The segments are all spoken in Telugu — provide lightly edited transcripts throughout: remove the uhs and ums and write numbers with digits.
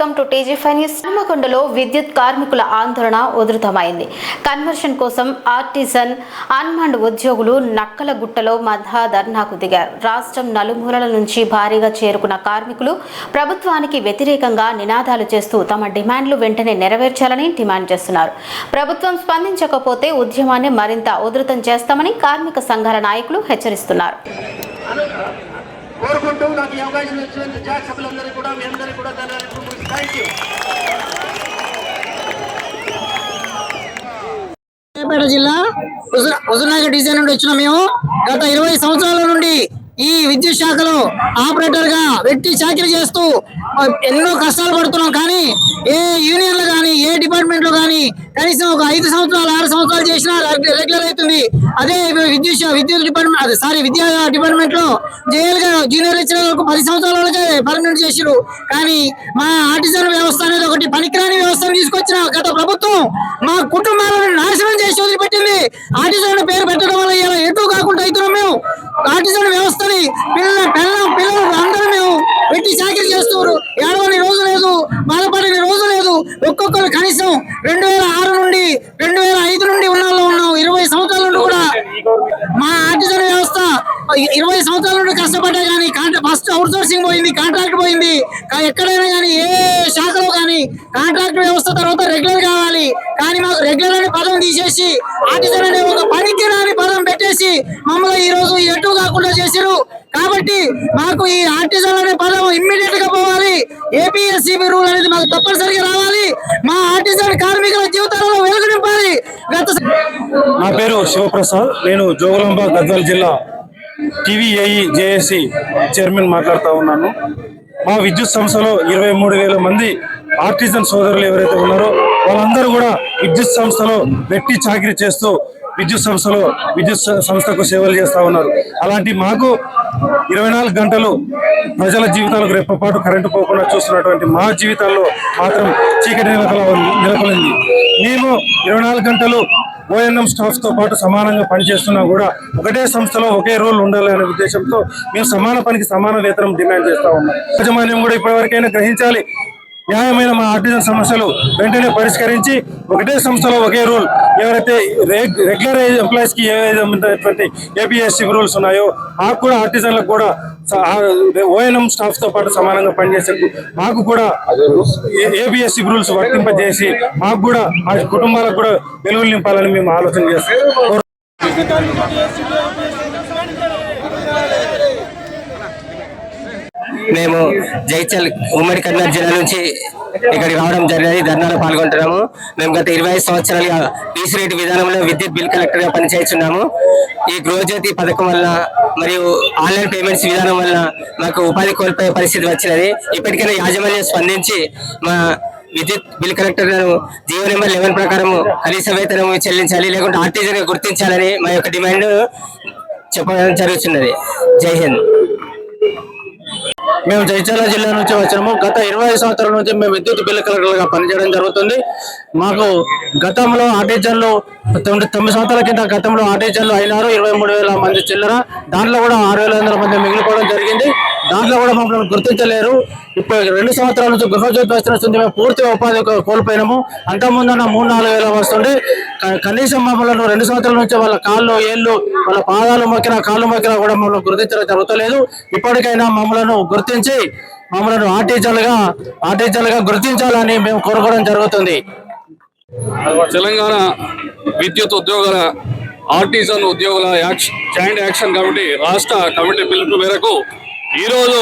Welcome to TG five news. హన్మకొండలో విద్యుత్ కార్మికుల ఆందోళన ఉధృతమైంది. కన్వర్షన్ కోసం ఆర్టిజన్ అన్మాండ్ ఉద్యోగులు నక్కల గుట్టలో మధ్య ధర్నాకు దిగారు. రాష్ట్రం నలుమూలల నుంచి భారీగా చేరుకున్న కార్మికులు ప్రభుత్వానికి వ్యతిరేకంగా నినాదాలు చేస్తూ తమ డిమాండ్లు వెంటనే నెరవేర్చాలని డిమాండ్ చేస్తున్నారు. ప్రభుత్వం స్పందించకపోతే ఉద్యమాన్ని మరింత ఉధృతం చేస్తామని కార్మిక సంఘాల నాయకులు హెచ్చరిస్తున్నారు. కోరుకుంటూ నాకు ఈ అవకాశం ఇచ్చినందుకు జాక్ సభ్యులందరికీ కూడా మీ అందరికీ కూడా థ్యాంక్ యూ. సూర్యాపేట జిల్లా హుజూర్నగర్ డివిజన్ నుండి వచ్చిన మేము గత 20 సంవత్సరాల నుండి ఈ విద్యుత్ శాఖలో ఆపరేటర్ గా వెట్టి చాకరీ చేస్తూ ఎన్నో కష్టాలు పడుతున్నాం. కానీ ఏ యూనియన్లు కానీ ఏ డిపార్ట్మెంట్ లో కానీ కనీసం ఒక 5 సంవత్సరాలు 6 సంవత్సరాలు చేసినా రెగ్యులర్ అవుతుంది. అదే విద్యుత్ డిపార్ట్మెంట్ విద్యా డిపార్ట్మెంట్ లో జూనియర్ లెక్చరర్లకు 10 సంవత్సరాల వరకే పర్మనెంట్ చేసిరు. కానీ మా ఆర్టిజన్ వ్యవస్థ అనేది ఒకటి పనికిరాని వ్యవస్థను తీసుకొచ్చిన గత ప్రభుత్వం మా కుటుంబాలను నాశనం చేసి వదిలిపెట్టింది. ఆర్టిజన్ పేరు పెట్టడం వల్ల ఇలా ఎటు కాకుండా అవుతున్నాం. మేము ఆర్టిజన్ వ్యవస్థని పిల్లలు అందరూ మేము వెట్టి చాకరీ చేస్తున్నారు. ఏడవని రోజు లేదు, బాధపడని రోజు లేదు. ఒక్కొక్కరు కనీసం 2006 నుండి 2005 నుండి ఉన్నాం. 20 సంవత్సరాల నుండి కూడా మా ఆర్టిజన్ వ్యవస్థ 20 సంవత్సరాల నుండి కష్టపడ్డా కానీ ఫస్ట్ అవుట్ సోర్సింగ్ పోయింది, కాంట్రాక్ట్ పోయింది. ఎక్కడైనా కానీ ఏ శాఖలో కానీ కాంట్రాక్ట్ వ్యవస్థ తర్వాత రెగ్యులర్ కావాలి. కానీ మాకు రెగ్యులర్ అనే పదం తీసేసి ఆర్టిజన్ అనే ఒక పనికి రాని పదం పెట్టేసి మమ్మల్ని ఈ రోజు ఎటు కాకుండా చేశారు. కాబట్టి మాకు ఈ ఆర్టిజన్ అనే పదం ఇమ్మీడియట్ గా పోవాలి. ఏపీఎస్సీబీ రూల్ అనేది మాకు తప్పనిసరిగా రావాలి. మా ఆర్టిజన్ కార్మికుల జీవితాలలో వెలుగు నింపాలి. నా పేరు శివప్రసాద్. నేను జోగులాంబ గద్వాల జిల్లా టీవీఏఈ జేఏసీ చైర్మన్ మాట్లాడుతూ ఉన్నాను. మా విద్యుత్ సంస్థలో 23,000 మంది ఆర్టిజన్ సోదరులు ఎవరైతే ఉన్నారో వాళ్ళందరూ కూడా విద్యుత్ సంస్థలో వెట్టి చాకరీ చేస్తూ విద్యుత్ సంస్థకు సేవలు చేస్తూ ఉన్నారు. అలాంటి మాకు 24 గంటలు ప్రజల జీవితాలకు రెప్పపాటు కరెంటు పోకుండా చూస్తున్నటువంటి మా జీవితాల్లో మాత్రం చీకటి నెలకొలింది. మేము 24 గంటలు ఓఎన్ఎం స్టాఫ్తో పాటు సమానంగా పనిచేస్తున్నా కూడా ఒకటే సంస్థలో ఒకే రోల్ ఉండాలి అనే ఉద్దేశంతో మేము సమాన పనికి సమాన వేతనం డిమాండ్ చేస్తూ ఉన్నాం. యాజమాన్యం కూడా ఇప్పటివరకైనా గ్రహించాలి. న్యాయమైన మా ఆర్టిజన్ సమస్యలు వెంటనే పరిష్కరించి ఒకటే సంస్థలో ఒకే రూల్ ఎవరైతే రెగ్యులర్ ఎంప్లాయీస్ కి ఏవైతే ఏపీఎస్సీ రూల్స్ ఉన్నాయో మాకు కూడా ఆర్టిజన్లకు కూడా ఓఎన్ఎం స్టాఫ్ తో పాటు సమానంగా పనిచేసే మాకు కూడా ఏపీఎస్సీ రూల్స్ వర్తింపజేసి మాకు కూడా మా కుటుంబాలకు కూడా వెలుగులు నింపాలని మేము ఆలోచన చేస్తాం. మేము జైచల్ ఉమ్మడి కర్నూలు జిల్లా నుంచి ఇక్కడికి రావడం జరిగినది. ధర్నాలో పాల్గొంటున్నాము. మేము గత 25 సంవత్సరాలుగా పీసీ రేటు విధానంలో విద్యుత్ బిల్ కలెక్టర్ గా పనిచేస్తున్నాము. ఈ గృహజ్యోతి పథకం వల్ల మరియు ఆన్లైన్ పేమెంట్స్ విధానం వల్ల మాకు ఉపాధి కోల్పోయే పరిస్థితి వచ్చినది. ఇప్పటికైనా యాజమాన్యం స్పందించి మా విద్యుత్ బిల్ కలెక్టర్ జీవో నెంబర్ 11 ప్రకారం కనీస వేతనం చెల్లించాలి, లేకుంటే ఆర్టిజన్ గుర్తించాలని మా యొక్క డిమాండ్ చెప్పడం జరుగుతున్నది. జై హింద్. మేము జైచాల జిల్లా నుంచి వచ్చాము. గత 20 సంవత్సరాల నుంచి మేము విద్యుత్ బిల్ కలెక్టర్గా పనిచేయడం జరుగుతుంది. మాకు గతంలో ఆర్టిజన్లు 9 సంవత్సరాల కింద గతంలో ఆర్టిజన్లు అయినారు 23,000 మంది చిల్లర. దాంట్లో కూడా 6,500 మంది మిగిలిపోవడం జరిగింది. దాంట్లో కూడా మమ్మల్ని గుర్తించలేరు. ఇప్పుడు 2 సంవత్సరాల నుంచి గృహజ్యోతి వస్తుంది. మేము పూర్తిగా ఉపాధి కోల్పోయినాము. అంతకుముందున్న 3-4 వేల వస్తుండే. కనీసం మమ్మల్ని 2 సంవత్సరాల నుంచి వాళ్ళ కాళ్ళు ఏళ్ళు వాళ్ళ పాదాలు మొక్కినా కాళ్ళు మొక్కినా కూడా మమ్మల్ని గుర్తించడం జరుగుతలేదు. ఇప్పటికైనా మమ్మల్ని గుర్తించి మమ్మల్ని ఆర్టిజన్లుగా గుర్తించాలని మేము కోరుకోవడం జరుగుతుంది. తెలంగాణ విద్యుత్ ఉద్యోగుల ఆర్టిజన్ ఉద్యోగుల జాయింట్ యాక్షన్ కమిటీ రాష్ట్ర కమిటీ పిలుపు మేరకు ఈరోజు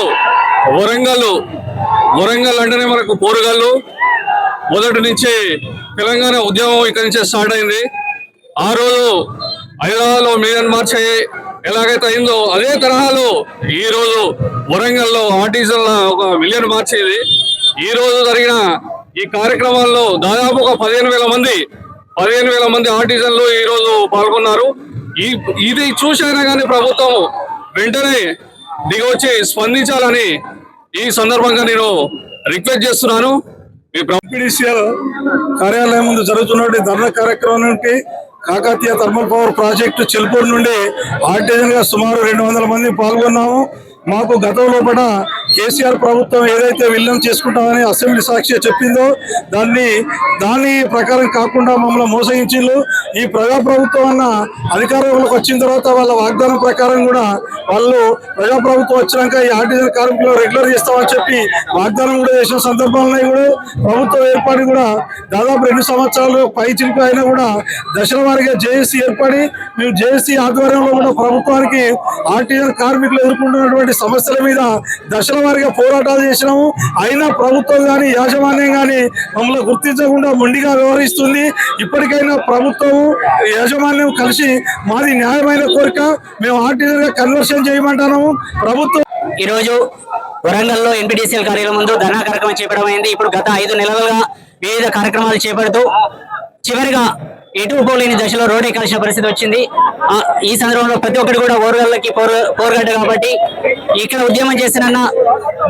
వరంగల్ అంటేనే మనకు పోరుగల్లు. మొదటి నుంచి తెలంగాణ ఉద్యమం ఇక్కడి నుంచే స్టార్ట్ అయింది. ఆ రోజు హైదరాబాద్లో మిలియన్ మార్చ్ ఎలాగైతే అయిందో అదే తరహాలో ఈరోజు వరంగల్లో ఆర్టిజన్ల ఒక మిలియన్ మార్చ్ ఇది. ఈరోజు జరిగిన ఈ కార్యక్రమాల్లో దాదాపు ఒక 15,000 మంది ఆర్టిజన్లు ఈరోజు పాల్గొన్నారు. ఇది చూసైనా కానీ ప్రభుత్వం వెంటనే దిగొచ్చి స్పందించాలని ఈ సందర్భంగా నేను రిక్వెస్ట్ చేస్తున్నాను. PDCL కార్యాలయం ముందు జరుగుతున్నటువంటి ధర్నా కార్యక్రమానికి Kakatiya thermal power project Chelpur నుండి ఆర్టిజన్ గా సుమారు 200 మంది పాల్గొన్నాము. మాకు గతంలో కూడా కేసీఆర్ ప్రభుత్వం ఏదైతే విలీనం చేసుకుంటామని అసెంబ్లీ సాక్షిగా చెప్పిందో దాని ప్రకారం కాకుండా మమ్మల్ని మోసగించిండ్రు. ఈ ప్రజాప్రభుత్వం అన్న అధికారంలోకి వచ్చిన తర్వాత వాళ్ళ వాగ్దానం ప్రకారం కూడా వాళ్ళు ప్రజాప్రభుత్వం వచ్చినాక ఈ ఆర్టిజన్ కార్మికులు రెగ్యులర్ చేస్తామని చెప్పి వాగ్దానం కూడా చేసిన సందర్భాలున్నాయి. కూడా ప్రభుత్వం ఏర్పడి కూడా దాదాపు 2 సంవత్సరాలు పై చిలుపు అయినా కూడా దశల వారీగా జేఏసీ ఏర్పడి మేము జేఏసీ ఆధ్వర్యంలో కూడా ప్రభుత్వానికి ఆర్టిజన్ కార్మికులు ఎదుర్కొంటున్నటువంటి సమస్యల మీద దశల వారీగా పోరాటాలు చేసినాము. అయినా ప్రభుత్వం కానీ యాజమాన్యం కానీ మమ్మల్ని గుర్తించకుండా మొండిగా వ్యవహరిస్తుంది. ఇప్పటికైనా ప్రభుత్వం యాజమాన్యం కలిసి మాది న్యాయమైన కోరిక, మేము ఆర్టిజన్ గా కన్వర్షన్ చేయమంటున్నాము. ప్రభుత్వం ఈరోజు వరంగల్లో ఎన్పిటిసిఎల్ కార్యాలయం ముందు ధర్నా కార్యక్రమం చేపట్టమైంది. ఇప్పుడు గత 5 నెలలుగా వివిధ కార్యక్రమాలు చేపడుతూ చివరిగా ఎటు పోలేని దశలో రోడ్ ఎక్కాల్సిన పరిస్థితి వచ్చింది. ఈ సందర్భంలో ప్రతి ఒక్కరు కూడా ఓరుగల్లకి పోరుగడ్డ కాబట్టి ఇక్కడ ఉద్యమం చేసిన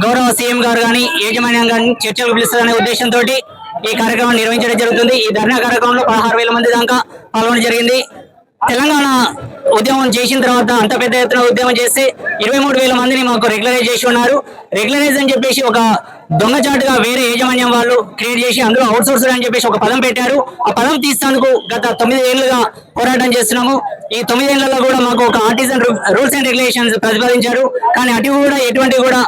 గౌరవ సీఎం గారు కానీ యాజమాన్యం కానీ చర్చలు పిలుస్తారనే ఉద్దేశంతో ఈ కార్యక్రమం నిర్వహించడం జరుగుతుంది. ఈ ధర్నా కార్యక్రమంలో 16,000 మంది దాకా పాల్గొనడం జరిగింది. తెలంగాణ ఉద్యమం చేసిన తర్వాత అంత పెద్ద ఎత్తున ఉద్యమం చేస్తే 23,000 మందిని మాకు రెగ్యులరైజ్ చేసి ఉన్నారు. రెగ్యులరైజ్ అని చెప్పేసి ఒక దొంగచాటుగా వేరే యాజమాన్యం వాళ్ళు క్రియేట్ చేసి అందులో అవుట్ సోర్సర్ అని చెప్పేసి ఒక పదం పెట్టారు. ఆ పదం తీసేందుకు గత 9 ఏళ్లుగా పోరాటం చేస్తున్నాము. ఈ 9 ఏళ్లలో కూడా మాకు ఒక ఆర్టిజన్ రూల్స్ అండ్ రెగ్యులేషన్స్ ప్రతిపాదించారు. కానీ అటు కూడా ఎటువంటి కూడా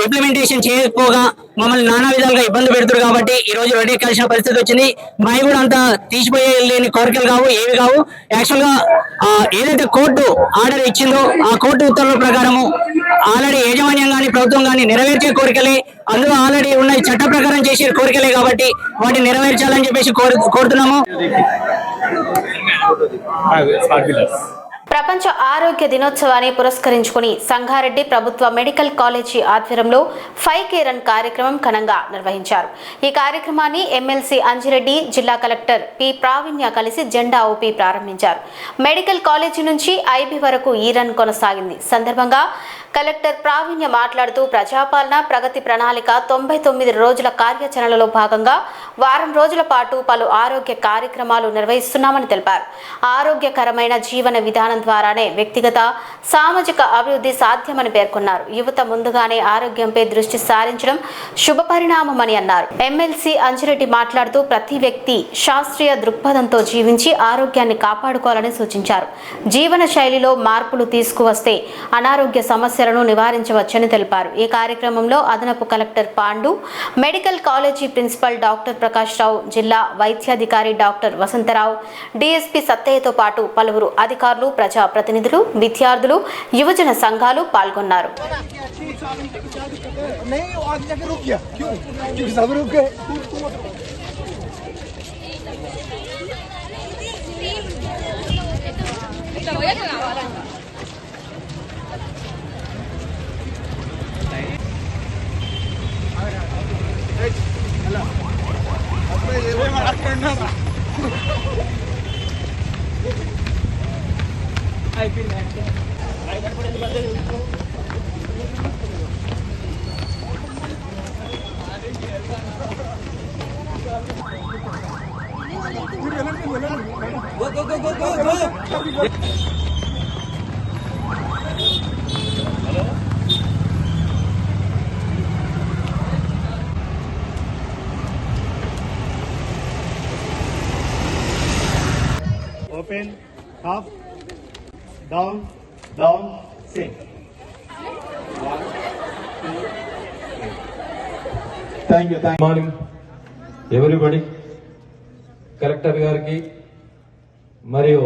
ఇంప్లిమెంటేషన్ చేయకపోగా మమ్మల్ని నానా విధాలుగా ఇబ్బంది పెడుతున్నారు. కాబట్టి ఈ రోజు రెడీ కలిసిన పరిస్థితి వచ్చింది. మావి కూడా అంత తీసిపోయే లేని కోరికలు కావు, ఏవి కావు. యాక్చువల్ గా ఏదైతే కోర్టు ఆర్డర్ ఇచ్చిందో ఆ కోర్టు ఉత్తర్వుల ప్రకారము ఆల్రెడీ యాజమాన్యం కానీ ప్రభుత్వం కానీ నెరవేర్చే కోరికలే, అందులో ఆల్రెడీ ఉన్న చట్ట ప్రకారం చేసే కోరికలే కాబట్టి వాటిని నెరవేర్చాలని చెప్పేసి కోరుతున్నాము. ప్రపంచ ఆరోగ్య దినోత్సవాన్ని పురస్కరించుకుని సంగారెడ్డి ప్రభుత్వ మెడికల్ కాలేజీ ఆధ్వర్యంలో 5K రన్ కార్యక్రమం ఘనంగా నిర్వహించారు. ఈ కార్యక్రమాన్ని ఎమ్మెల్సీ అంజిరెడ్డి, జిల్లా కలెక్టర్ పి ప్రావీణ్య కలిసి జెండా ఊపి ప్రారంభించారు. మెడికల్ కాలేజీ నుంచి ఐబీ వరకు ఈ రన్ కొనసాగింది. సందర్భంగా కలెక్టర్ ప్రావీణ్య మాట్లాడుతూ ప్రజాపాలన ప్రగతి ప్రణాళిక 99 రోజుల కార్యాచరణలో భాగంగా వారం రోజుల పాటు పలు ఆరోగ్య కార్యక్రమాలు నిర్వహిస్తున్నామని తెలిపారు. ఆరోగ్యకరమైన జీవన విధానం ద్వారానే వ్యక్తిగత సామాజిక అభివృద్ధి సాధ్యమని పేర్కొన్నారు. యువత ముందుగానే ఆరోగ్యంపై దృష్టి సారించడం శుభపరిణామమని అన్నారు. ఎమ్మెల్సీ అంజిరెడ్డి మాట్లాడుతూ ప్రతి వ్యక్తి శాస్త్రీయ దృక్పథంతో జీవించి ఆరోగ్యాన్ని కాపాడుకోవాలని సూచించారు. జీవన శైలిలో మార్పులు తీసుకువస్తే అనారోగ్య సమస్యలను నివారించవచ్చని తెలిపారు. ఈ కార్యక్రమంలో అదనపు collector Pandu, medical college principal doctor Prakash Rao, జిల్లా వైద్యాధికారి డాక్టర్ వసంతరావు, డిఎస్పీ సత్తయ్యతో పాటు పలువురు అధికారులు, ప్రజా ప్రతినిధులు, విద్యార్థులు, యువజన సంఘాలు పాల్గొన్నారు. Open, up, down, down, sink. 1, 2, 3. Thank you. Good morning, everybody. Collector గారికి మరియు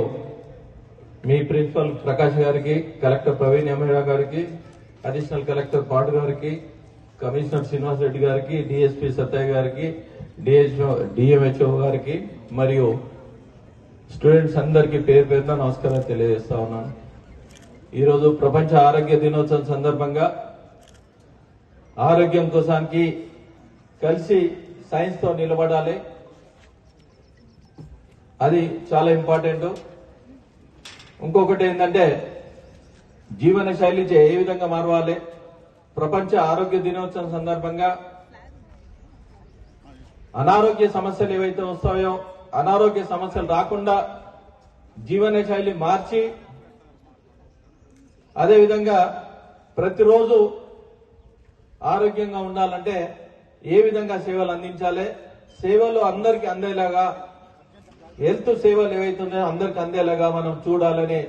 మీ ప్రిన్సిపల్ ప్రకాష్ గారికి, కలెక్టర్ ప్రవీణ్ ఎమ్మెల్యే గారికి, అడిషనల్ కలెక్టర్ పాటు గారికి, కమిషనర్ శ్రీనివాస్ రెడ్డి గారికి, డిఎస్పీ సత్తయ్య గారికి, డిఎంహెచ్ఓ గారికి మరియు స్టూడెంట్స్ అందరికీ పేరు పేరున నమస్కారాలు తెలియజేస్తా ఉన్నాను. ఈరోజు ప్రపంచ ఆరోగ్య దినోత్సవం సందర్భంగా ఆరోగ్యం కోసానికి కలిసి సైన్స్ తో నిలబడాలి, అది చాలా ఇంపార్టెంట్. ఇంకొకటి ఏంటంటే జీవన శైలి ఏ విధంగా మారవాలి. ప్రపంచ ఆరోగ్య దినోత్సవం సందర్భంగా అనారోగ్య సమస్యలు ఏవైతే వస్తాయో అనారోగ్య సమస్యలు రాకుండా జీవన శైలి మార్చి, అదేవిధంగా ప్రతిరోజు ఆరోగ్యంగా ఉండాలంటే ఏ విధంగా సేవలు అందించాలి, సేవలు అందరికి అందేలాగా, హెల్త్ సేవలు ఏవైతున్నాయో అందరికి అందేలాగా మనం చూడాలనే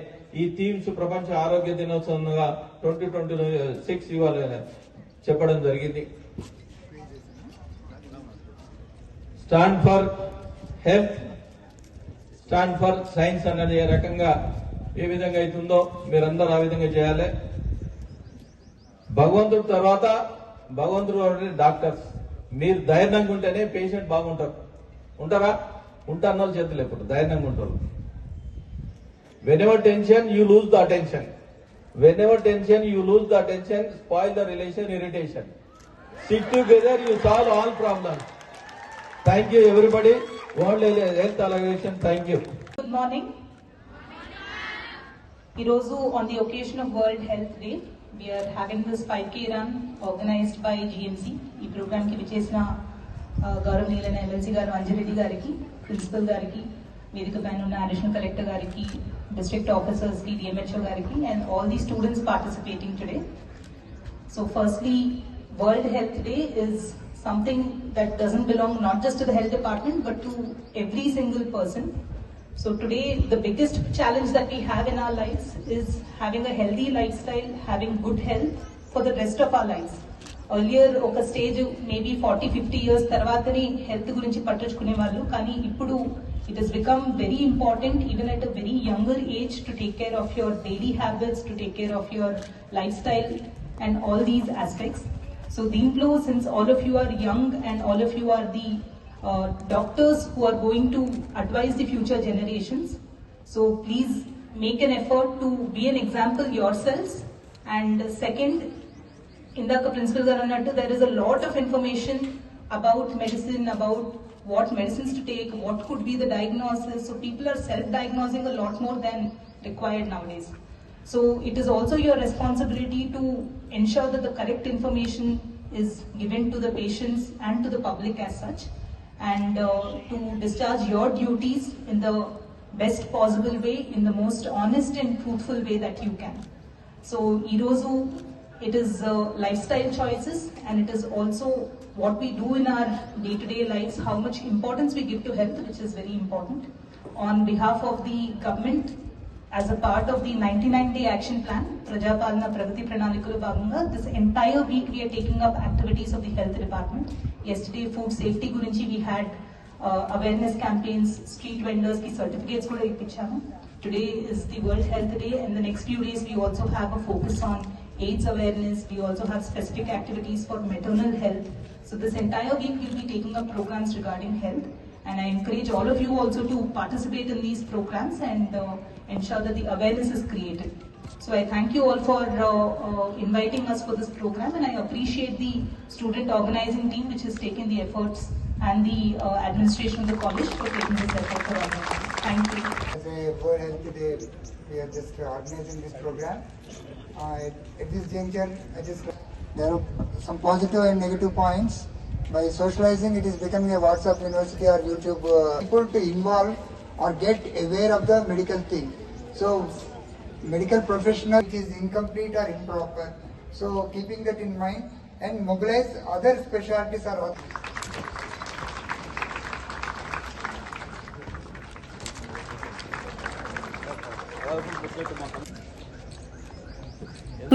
ఈ థీమ్స్ ప్రపంచ ఆరోగ్య దినోత్సవంగా 2026 ఇవాళ చెప్పడం జరిగింది. Stand for health, stand for science అనేది ఏ రకంగా ఏ విధంగా అవుతుందో మీరందరూ ఆ విధంగా చేయాలి. భగవంతుడి తర్వాత భగవంతుడు డాక్టర్స్. మీరు ధైర్యంగా ఉంటేనే పేషెంట్ బాగుంటారు. ఉంటారా? ఉంటారు వాళ్ళు చేతులు ఎప్పుడు ధైర్యంగా ఉంటారు. Whenever tension you lose the attention, whenever tension you lose the attention, spoil the relation, irritation. Sit together you solve all problems. Thank you everybody. World health organization, thank you. Good morning. ఈరోజు on the occasion of World Health Day, we are having this 5K run organized by GMC. ఈ ప్రోగ్రామ్ కి విచ్చేసిన గౌరవనీయులైన ఎమ్మెల్సీ గారు అంజిరెడ్డి గారికి, ప్రిన్సిపల్ గారికి, వేదిక పైన ఉన్న అడిషనల్ కలెక్టర్ గారికి, డిస్ట్రిక్ట్ ఆఫీసర్స్ కి, డిఎంహెచ్ఓ గారికి, and all the students participating today. So firstly, World Health Day is something that doesn't belong not just to the health department but to every single person. So today the biggest challenge that we have in our lives is having a healthy lifestyle, having good health for the rest of our lives. Earlier oka stage maybe 40-50 years tarvatani health gurinchi pattuchukune vallu, kani ippudu it has become very important even at a very younger age to take care of your daily habits, to take care of your lifestyle and all these aspects. So Deemplo, since all of you are young and all of you are the doctors who are going to advise the future generations, so please make an effort to be an example yourselves. And second, indaka principal garu annattu, there is a lot of information about medicine, about what medicines to take, what could be the diagnosis. So people are self-diagnosing a lot more than required nowadays. So it is also your responsibility to ensure that the correct information is given to the patients and to the public as such, and to discharge your duties in the best possible way, in the most honest and truthful way that you can. So Irozu, it is lifestyle choices, and it is also what we do in our day-to-day lives, how much importance we give to health, which is very important. On behalf of the government, as a part of the 99-day action plan, Prajapalana Pragati Pranalikalu Bhaganga, this entire week we are taking up activities of the health department. Yesterday, food safety gurinchi we had awareness campaigns, street vendors ki certificates kuda ippichamu. Today is the World Health Day, and the next few days we also have a focus on AIDS awareness. We also have specific activities for maternal health. So this entire week we'll be taking up programs regarding health, and I encourage all of you also to participate in these programs and ensure that the awareness is created. So I thank you all for inviting us for this program, and I appreciate the student organizing team which has taken the efforts, and the administration of the college for taking this effort for organizing. Thank you. As a World Health Day, we are just organizing this program. At this juncture, there are some positive and negative points. By socializing, it is becoming a WhatsApp University or YouTube. People to involve or get aware of the medical thing. So, medical professional which is incomplete or improper. So, keeping that in mind and mobilize other specialties or other.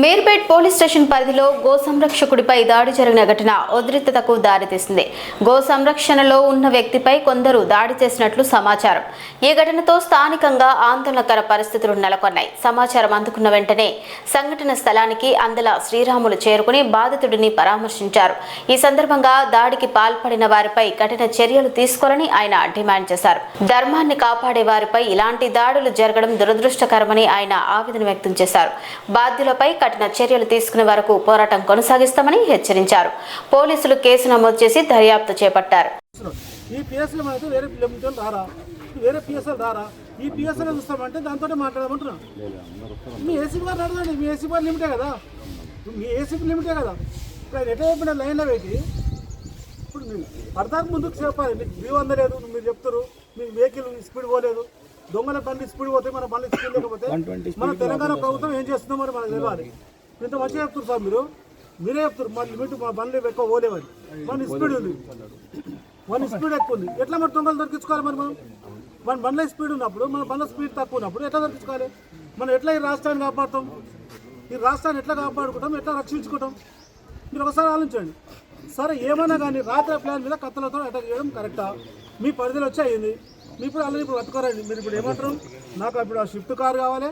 Meerpet police station పరిధిలో గో సంరక్షకుడిపై దాడి జరిగిన ఘటన ఉద్రిక్తతకు దారితీసింది. గో సంరక్షణలో ఉన్న వ్యక్తిపై కొందరు దాడి చేసినట్లు సమాచారం. ఈ ఘటనతో స్థానికంగా ఆందోళనకర పరిస్థితులు నెలకొన్నాయి. సమాచారం అందుకున్న వెంటనే సంఘటన స్థలానికి అందల శ్రీరాములు చేరుకుని బాధితుడిని పరామర్శించారు. ఈ సందర్భంగా దాడికి పాల్పడిన వారిపై కఠిన చర్యలు తీసుకోవాలని ఆయన డిమాండ్ చేశారు. ధర్మాన్ని కాపాడే వారిపై ఇలాంటి దాడులు జరగడం దురదృష్టకరమని ఆయన ఆవేదన వ్యక్తం చేశారు. బాధ్యులపై కఠిన చర్యలు తీసుకునే వరకు పోరాటం కొనసాగిస్తామని హెచ్చరించారు. పోలీసులు కేసు నమోదు చేసి దర్యాప్తు చేపట్టారు. ఈ పిఎస్ఎల్ మనతో వేరే లిమిటెడ్ రారా, వేరే పిఎస్ఎల్ రారా, ఈ పిఎస్ఎల్ చూస్తామంటే దాంతో మాట్లాడమంటున్నా. మీ ఏసీపీ గారు అడగండి, మీ ఏసీపీ గారు లిమిటే కదా, మీ ఏసీపీ లిమిటే కదా. ఇప్పుడు ఆయన ఎట్లా చెప్పిన లైన్లో పెట్టి ఇప్పుడు మీరు పడతాకు ముందుకు చెప్పాలి. మీకు వ్యూ అందలేదు, మీరు చెప్తారు మీకు వెహికల్ స్పీడ్ పోలేదు, దొంగల బండి స్పీడ్ పోతే మన బండి స్పీడ్ లేకపోతే మన తెలంగాణ ప్రభుత్వం ఏం చేస్తుందో మరి మనకు తెలియాలి. ఇంత మంచిగా చెప్తారు సార్ మీరే చెప్తారు మన లిమిట్ మా బండ్లు ఎక్కువ పోలేవని. మన స్పీడ్ ఉంది, మన స్పీడ్ ఎక్కువ ఉంది. ఎట్లా మరి దొంగలు దొరికించుకోవాలి? మరి మన బండ్ల స్పీడ్ ఉన్నప్పుడు, మన బండ్ల స్పీడ్ తక్కువ ఉన్నప్పుడు ఎట్లా దొరికించుకోవాలి? మనం ఎట్లా ఈ రాష్ట్రాన్ని కాపాడుతాం? ఈ రాష్ట్రాన్ని ఎట్లా కాపాడుకుంటాం, ఎట్లా రక్షించుకుంటాం? మీరు ఒకసారి ఆలోచించండి. సరే ఏమైనా కానీ రాత్రి ప్లాన్ మీద కత్తలతో అటాక్ చేయడం కరెక్టా? మీ పరిధిలో వచ్చి అయ్యింది. మీ ఇప్పుడు అలాగే ఇప్పుడు పట్టుకోరండి. మీరు ఇప్పుడు ఏమంటారు? నాకు ఇప్పుడు ఆ షిఫ్ట్ కార్ కావాలి,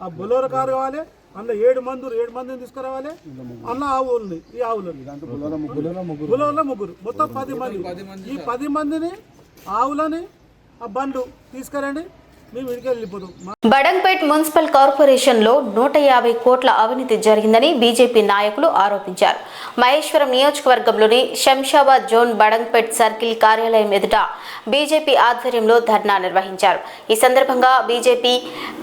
ఆ బొలోరో కారు కావాలి, అందులో 7 మందిని తీసుకురావాలి, అందులో ఆవులు ఉంది. ఈ ఆవులు బులోలో ముగ్గురు, మొత్తం 10 మంది. ఈ 10 మందిని ఆవులని ఆ బండ్లు తీసుకురండి, మేము ఇంటికి వెళ్ళిపోతాం. బడంగ్పేట్ మున్సిపల్ కార్పొరేషన్ లో 150 కోట్ల అవినీతి జరిగిందని బీజేపీ నాయకులు ఆరోపించారు. మహేశ్వరం నియోజకవర్గంలోని శంషాబాద్ జోన్ బడంగ్పేట్ సర్కిల్ కార్యాలయం ఎదుట బీజేపీ ఆధ్వర్యంలో ధర్నా నిర్వహించారు. ఈ సందర్భంగా బీజేపీ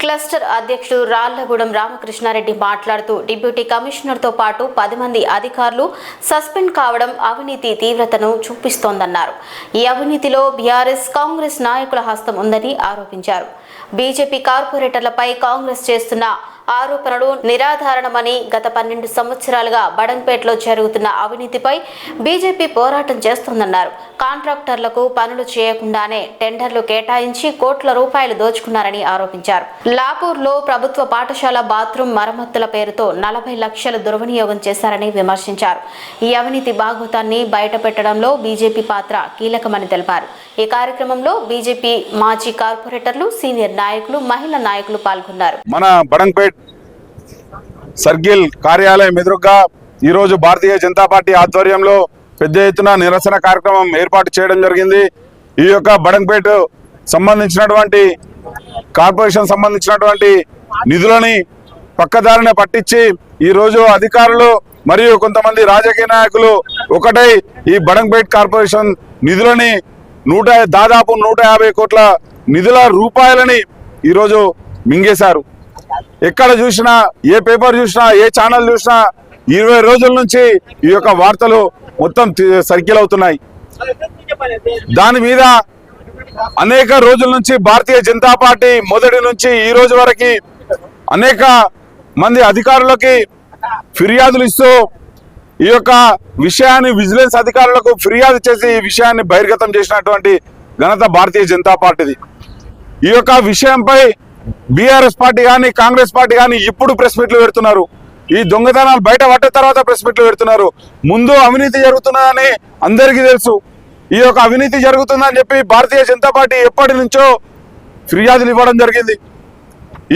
క్లస్టర్ అధ్యక్షుడు రాళ్లగూడెం రామకృష్ణారెడ్డి మాట్లాడుతూ డిప్యూటీ కమిషనర్ తో పాటు 10 మంది అధికారులు సస్పెండ్ కావడం అవినీతి తీవ్రతను చూపిస్తోందన్నారు. ఈ అవినీతిలో బీఆర్ఎస్ కాంగ్రెస్ నాయకుల హస్తం ఉందని ఆరోపించారు. బీజేపీ కార్పొరేటర్లపై కాంగ్రెస్ చేస్తున్న ఆరోపణలు నిరాధారణమని, గత 12 సంవత్సరాలుగా బడంగ్పేటలో జరుగుతున్న అవినీతిపై బీజేపీ పోరాటం చేస్తోందన్నారు. కాంట్రాక్టర్లకు పనులు చేయకుండానే టెండర్లు కేటాయించి కోట్ల రూపాయలు దోచుకున్నారని ఆరోపించారు. లాపూర్లో ప్రభుత్వ పాఠశాల బాత్రూం మరమ్మతుల పేరుతో 40 లక్షలు దుర్వినియోగం చేశారని విమర్శించారు. ఈ అవినీతి భాగోతాన్ని బయటపెట్టడంలో బీజేపీ పాత్ర కీలకమని తెలిపారు. ఈ కార్యక్రమంలో బీజేపీ మాజీ కార్పొరేటర్లు, సీనియర్ నాయకులు, మహిళా నాయకులు పాల్గొన్నారు. మన బడంగ్పేట్ సర్కిల్ కార్యాలయం ఎదురుగా ఈరోజు భారతీయ జనతా పార్టీ ఆధ్వర్యంలో పెద్ద ఎత్తున నిరసన కార్యక్రమం ఏర్పాటు చేయడం జరిగింది. ఈ యొక్క బడంగ్పేట్ సంబంధించినటువంటి కార్పొరేషన్ సంబంధించినటువంటి నిధులని పక్కదారిన పట్టించి ఈరోజు అధికారులు మరియు కొంతమంది రాజకీయ నాయకులు ఒకటై ఈ బడంగ్పేట్ కార్పొరేషన్ నిధులని దాదాపు 150 కోట్ల నిధుల రూపాయలని ఈరోజు మింగేశారు. ఎక్కడ చూసినా, ఏ పేపర్ చూసినా, ఏ ఛానల్ చూసినా 20 రోజుల నుంచి ఈ యొక్క వార్తలు మొత్తం సర్కిల్ అవుతున్నాయి. దాని మీద అనేక రోజుల నుంచి భారతీయ జనతా పార్టీ మొదటి నుంచి ఈ రోజు వరకు అనేక మంది అధికారులకి ఫిర్యాదులు ఇస్తూ ఈ యొక్క విషయాన్ని విజిలెన్స్ అధికారులకు ఫిర్యాదు చేసి ఈ విషయాన్ని బహిర్గతం చేసినటువంటి ఘనత భారతీయ జనతా పార్టీది. ఈ యొక్క విషయంపై బీఆర్ఎస్ పార్టీ కానీ కాంగ్రెస్ పార్టీ కానీ ఇప్పుడు ప్రెస్ మీట్లు పెడుతున్నారు. ఈ దొంగతనాలు బయట పట్టిన తర్వాత ప్రెస్ మీట్లు పెడుతున్నారు. ముందు అవినీతి జరుగుతున్నదని అందరికీ తెలుసు. ఈ యొక్క అవినీతి జరుగుతుందని చెప్పి భారతీయ జనతా పార్టీ ఎప్పటి నుంచో ఫిర్యాదులు ఇవ్వడం జరిగింది.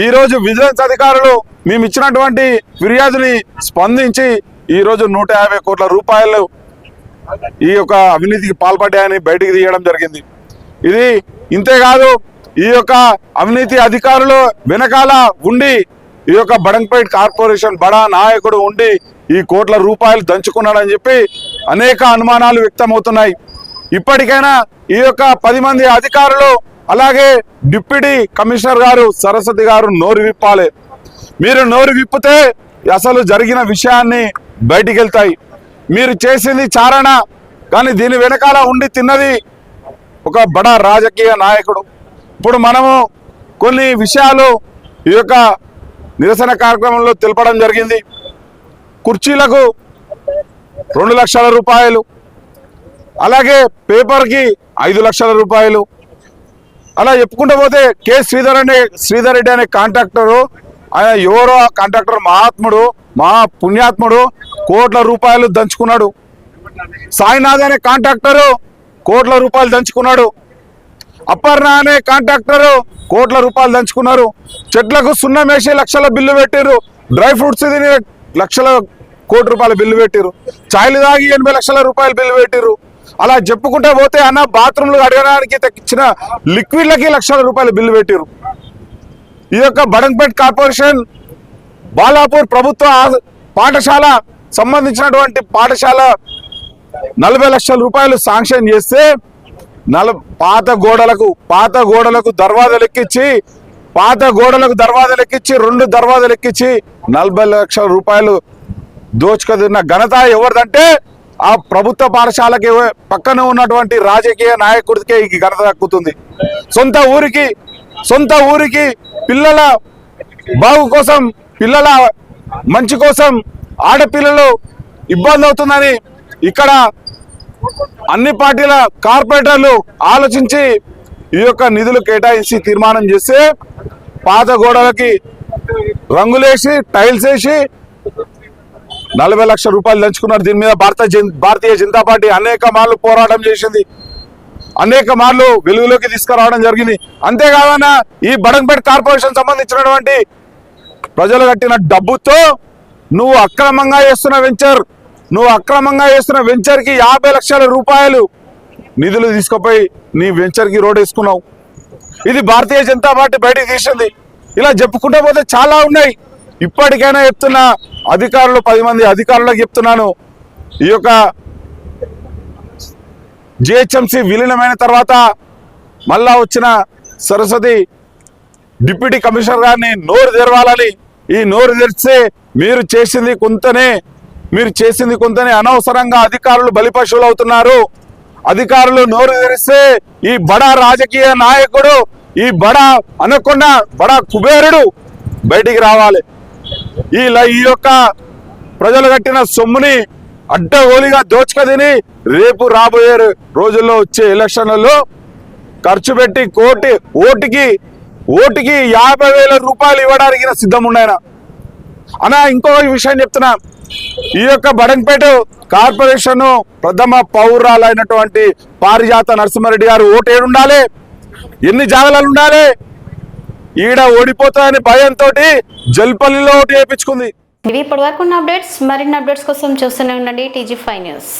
ఈ రోజు విజిలెన్స్ అధికారులు మేము ఇచ్చినటువంటి ఫిర్యాదుని స్పందించి ఈ రోజు 150 కోట్ల రూపాయలు ఈ యొక్క అవినీతికి పాల్పడ్డాయని బయటికి తీయడం జరిగింది. ఇది ఇంతేకాదు, ఈ యొక్క అవినీతి అధికారులు వెనకాల ఉండి ఈ యొక్క బడంగ్పేట్ కార్పొరేషన్ బడా నాయకుడు ఉండి ఈ కోట్ల రూపాయలు దంచుకున్నాడని చెప్పి అనేక అనుమానాలు వ్యక్తమవుతున్నాయి. ఇప్పటికైనా ఈ యొక్క 10 మంది అధికారులు అలాగే డిప్యూటీ కమిషనర్ గారు సరస్వతి గారు నోరు విప్పాలి. మీరు నోరు విప్పితే అసలు జరిగిన విషయాన్ని బయటికి వెళ్తాయి. మీరు చేసింది చారణ, కానీ దీని వెనకాల ఉండి తిన్నది ఒక బడా రాజకీయ నాయకుడు. ఇప్పుడు మనము కొన్ని విషయాలు ఈ యొక్క నిరసన కార్యక్రమంలో తెలపడం జరిగింది. కుర్చీలకు 2 లక్షల రూపాయలు, అలాగే పేపర్కి 5 లక్షల రూపాయలు, అలా చెప్పుకుంటూ పోతే కె శ్రీధర్ రెడ్డి అనే కాంట్రాక్టరు, ఆయన ఎవరో కాంట్రాక్టర్ మహాత్ముడు, మహా పుణ్యాత్ముడు, కోట్ల రూపాయలు దంచుకున్నాడు. సాయినాథ్ అనే కాంట్రాక్టరు కోట్ల రూపాయలు దంచుకున్నాడు. అపర్ణ అనే కాంట్రాక్టరు కోట్ల రూపాయలు దంచుకున్నారు. చెట్లకు సున్నం వేసి లక్షల బిల్లు పెట్టిరు. డ్రై ఫ్రూట్స్ తిని లక్షల కోటి రూపాయల బిల్లు పెట్టిరు. చాయ్లు తాగి 80 లక్షల రూపాయల బిల్లు పెట్టిరు. అలా చెప్పుకుంటే పోతే అన్న బాత్రూమ్లు అడగడానికి తెచ్చిన లిక్విడ్లకి లక్షల రూపాయల బిల్లు పెట్టిరు. ఈ యొక్క బడంగ్పేట్ కార్పొరేషన్ బాలాపూర్ ప్రభుత్వ పాఠశాల సంబంధించినటువంటి పాఠశాల 40 లక్షల రూపాయలు శాంక్షన్ చేస్తే పాత గోడలకు దర్వాజాలు ఎక్కించి 2 దర్వాజాలు ఎక్కించి 40 లక్షల రూపాయలు దోచుకున్న ఘనత ఎవరిదంటే ఆ ప్రభుత్వ పాఠశాలకి పక్కన ఉన్నటువంటి రాజకీయ నాయకుడికే ఈ ఘనత దక్కుతుంది. సొంత ఊరికి పిల్లల బాగు కోసం, పిల్లల మంచి కోసం ఆడపిల్లలు ఇబ్బంది అవుతుందని ఇక్కడ అన్ని పార్టీల కార్పొరేటర్లు ఆలోచించి ఈ యొక్క నిధులు కేటాయించి తీర్మానం చేస్తే పాత గోడలకి రంగులేసి టైల్స్ వేసి 40 లక్షల రూపాయలు దంచుకున్నారు. దీని మీద భారతీయ జనతా పార్టీ అనేక మార్లు పోరాటం చేసింది, అనేక మార్లు వెలుగులోకి తీసుకురావడం జరిగింది. అంతేకాదన్నా ఈ బడంగ్పేట్ కార్పొరేషన్ సంబంధించినటువంటి ప్రజలు కట్టిన డబ్బుతో నువ్వు అక్రమంగా చేస్తున్న వెంచర్ కి 50 లక్షల రూపాయలు నిధులు తీసుకుపోయి నీ వెంచర్ కి రోడ్ వేసుకున్నావు. ఇది భారతీయ జనతా పార్టీ బయటకు తీసింది. ఇలా చెప్పుకుంటూ పోతే చాలా ఉన్నాయి. ఇప్పటికైనా చెప్తున్నా అధికారులు 10 మంది అధికారులకు చెప్తున్నాను, ఈ యొక్క జిహెచ్ఎంసీ విలీనమైన తర్వాత మళ్ళా వచ్చిన సరస్వతి డిప్యూటీ కమిషనర్ గారిని నోరు తెరవాలని, ఈ నోరు తెరిస్తే మీరు చేసింది కొంతనే అనవసరంగా అధికారులు బలిపశువులు అవుతున్నారు. అధికారులు నోరు తెరిస్తే ఈ బడా రాజకీయ నాయకుడు, ఈ బడా అనకుండా బడా కుబేరుడు బయటికి రావాలి. ఈ యొక్క ప్రజలు కట్టిన సొమ్ముని అడ్డగోలిగా దోచుకదిని రేపు రాబోయే రోజుల్లో వచ్చే ఎలక్షన్లలో ఖర్చు పెట్టి ఓటుకి 50,000 రూపాయలు ఇవ్వడానికి సిద్ధం ఉన్నాయన. అనా ఇంకొక విషయం చెప్తున్నా, ఈ యొక్క బడంగ్పేట కార్పొరేషన్ ప్రథమ పౌరాలైనటువంటి పారిజాత నరసింహారెడ్డి గారు ఓటు ఏడుండాలి, ఎన్ని జాగాలు ఉండాలి, ఈడ ఓడిపోతాయని భయంతో జల్పల్లిలో ఓటు వేయించుకుంది. ఇవి ఇప్పటి వరకు ఉన్న అప్డేట్స్. మరిన్ని అప్డేట్స్ కోసం చూస్తూనే ఉండండి TG5 న్యూస్.